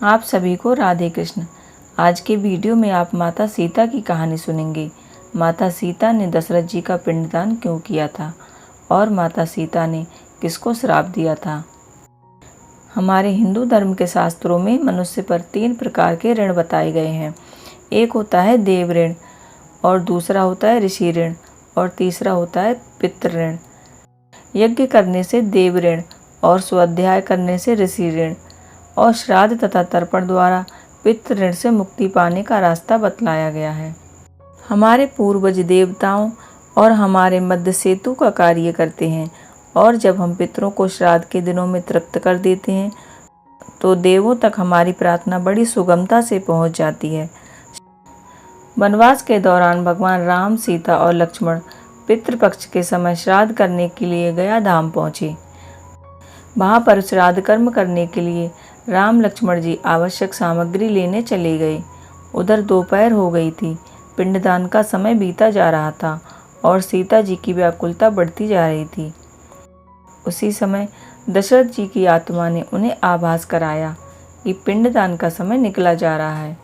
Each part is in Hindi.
आप सभी को राधे कृष्ण। आज के वीडियो में आप माता सीता की कहानी सुनेंगे। माता सीता ने दशरथ जी का पिंडदान क्यों किया था और माता सीता ने किसको श्राप दिया था। हमारे हिंदू धर्म के शास्त्रों में मनुष्य पर 3 प्रकार के ऋण बताए गए हैं। एक होता है देव ऋण, और दूसरा होता है ऋषि ऋण, और तीसरा होता है पितृ ऋण। यज्ञ करने से देव ऋण और स्वाध्याय करने से ऋषि ऋण और श्राद्ध तथा तर्पण द्वारा पितृ ऋण से मुक्ति पाने का रास्ता बतलाया गया है। हमारे पूर्वज देवताओं और हमारे मध्य सेतु का कार्य करते हैं, और जब हम पितरों को श्राद्ध के दिनों में तृप्त कर देते हैं तो देवों तक हमारी प्रार्थना बड़ी सुगमता से पहुंच जाती है। वनवास के दौरान भगवान राम, सीता और लक्ष्मण पितृपक्ष के समय श्राद्ध करने के लिए गया धाम पहुँचे। वहाँ पर श्राद्ध कर्म करने के लिए राम लक्ष्मण जी आवश्यक सामग्री लेने चले गए। उधर दोपहर हो गई थी। पिंडदान का समय बीता जा रहा था और सीता जी की व्याकुलता बढ़ती जा रही थी। उसी समय दशरथ जी की आत्मा ने उन्हें आभास कराया कि पिंडदान का समय निकला जा रहा है।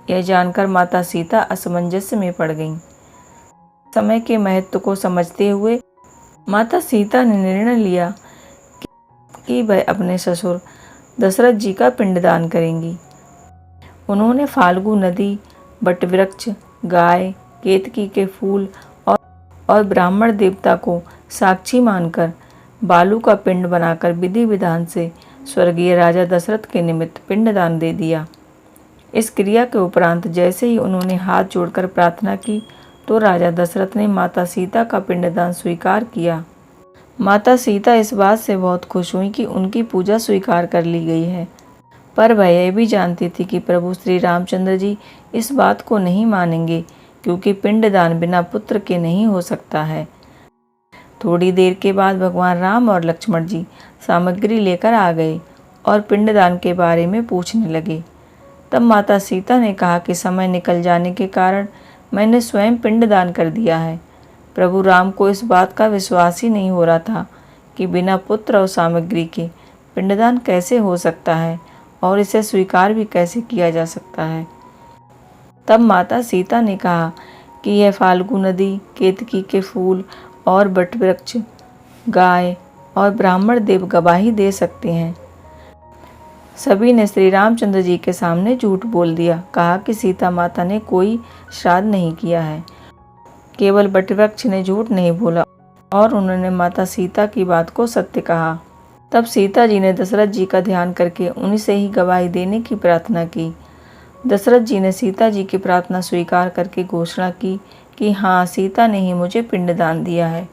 यह जानकर माता सीता असमंजस में पड़ गईं। समय के महत्व को समझते हुए माता सीता ने निर्णय लिया कि वह अपने ससुर दशरथ जी का पिंडदान करेंगी। उन्होंने फाल्गु नदी, बटवृक्ष, गाय, केतकी के फूल और ब्राह्मण देवता को साक्षी मानकर बालू का पिंड बनाकर विधि विधान से स्वर्गीय राजा दशरथ के निमित्त पिंडदान दे दिया। इस क्रिया के उपरांत जैसे ही उन्होंने हाथ जोड़कर प्रार्थना की तो राजा दशरथ ने माता सीता का पिंडदान स्वीकार किया। माता सीता इस बात से बहुत खुश हुई कि उनकी पूजा स्वीकार कर ली गई है, पर वह यह भी जानती थी कि प्रभु श्री रामचंद्र जी इस बात को नहीं मानेंगे, क्योंकि पिंडदान बिना पुत्र के नहीं हो सकता है। थोड़ी देर के बाद भगवान राम और लक्ष्मण जी सामग्री लेकर आ गए और पिंडदान के बारे में पूछने लगे। तब माता सीता ने कहा कि समय निकल जाने के कारण मैंने स्वयं पिंडदान कर दिया है। प्रभु राम को इस बात का विश्वास ही नहीं हो रहा था कि बिना पुत्र और सामग्री के पिंडदान कैसे हो सकता है और इसे स्वीकार भी कैसे किया जा सकता है। तब माता सीता ने कहा कि यह फाल्गु नदी, केतकी के फूल और बटवृक्ष, गाय और ब्राह्मण देव गवाही दे सकते हैं। सभी ने श्री रामचंद्र जी के सामने झूठ बोल दिया, कहा कि सीता माता ने कोई श्राद्ध नहीं किया है। केवल बटवृक्ष ने झूठ नहीं बोला और उन्होंने माता सीता की बात को सत्य कहा। तब सीता जी ने दशरथ जी का ध्यान करके उन्हीं से ही गवाही देने की प्रार्थना की। दशरथ जी ने सीता जी की प्रार्थना स्वीकार करके घोषणा की कि हाँ, सीता ने ही मुझे पिंडदान दिया है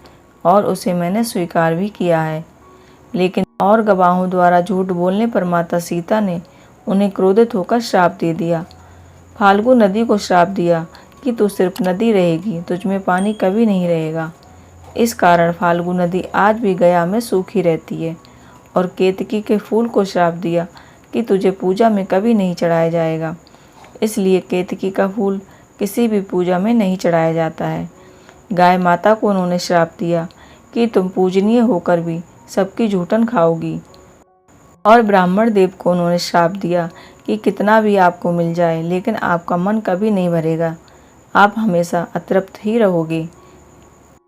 और उसे मैंने स्वीकार भी किया है। लेकिन और गवाहों द्वारा झूठ बोलने पर माता सीता ने उन्हें क्रोधित होकर श्राप दे दिया। फाल्गु नदी को श्राप दिया कि तू सिर्फ नदी रहेगी, तुझमें पानी कभी नहीं रहेगा। इस कारण फाल्गु नदी आज भी गया में सूखी रहती है। और केतकी के फूल को श्राप दिया कि तुझे पूजा में कभी नहीं चढ़ाया जाएगा, इसलिए केतकी का फूल किसी भी पूजा में नहीं चढ़ाया जाता है। गाय माता को उन्होंने श्राप दिया कि तुम पूजनीय होकर भी सबकी जूठन खाओगी। और ब्राह्मण देव को उन्होंने श्राप दिया कि कितना भी आपको मिल जाए लेकिन आपका मन कभी नहीं भरेगा, आप हमेशा अतृप्त ही रहोगे।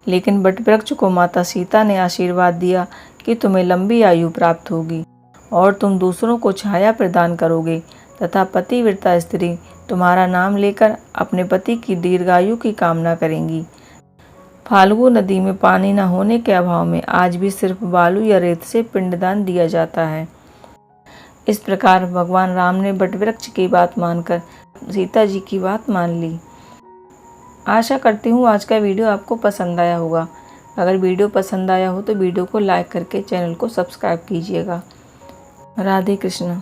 लेकिन बटवृक्ष को माता सीता ने आशीर्वाद दिया कि तुम्हें लंबी आयु प्राप्त होगी और तुम दूसरों को छाया प्रदान करोगे तथा पतिव्रता स्त्री तुम्हारा नाम लेकर अपने पति की दीर्घायु की कामना करेंगी। फाल्गु नदी में पानी न होने के अभाव में आज भी सिर्फ बालू या रेत से पिंडदान दिया जाता है। इस प्रकार भगवान राम ने बटवृक्ष की बात मानकर सीता जी की बात मान ली। आशा करती हूँ आज का वीडियो आपको पसंद आया होगा। अगर वीडियो पसंद आया हो तो वीडियो को लाइक करके चैनल को सब्सक्राइब कीजिएगा। राधे कृष्ण।